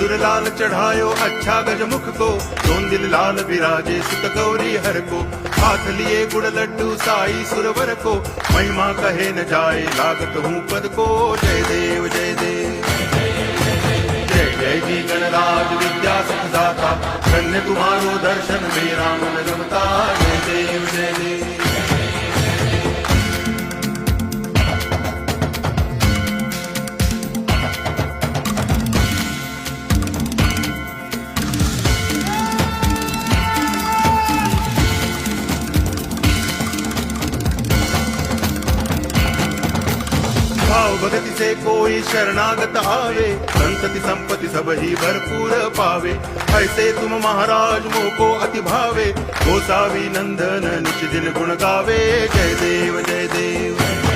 सिंदूर लाल चढ़ायो अच्छा गजमुख को, दोन दिल लाल विराजे सुत गौरी हर को। हाथ लिए गुड़ लड्डू साई सुरवर को, महिमा कहे न जाए लागत हूँ पद को। जय देव जय देव जय जय जी गणराज विद्या सुखदाता, धन्य तुम्हारो दर्शन मेरा मन रमता। जय देव जय देव भाव भगति से कोई शरणागत आवे, संतति संपत्ति सब ही भरपूर पावे। ऐसे तुम महाराज मोको अति भावे, गोसावी नंदन निज दिन गुण गावे। जय देव जय देव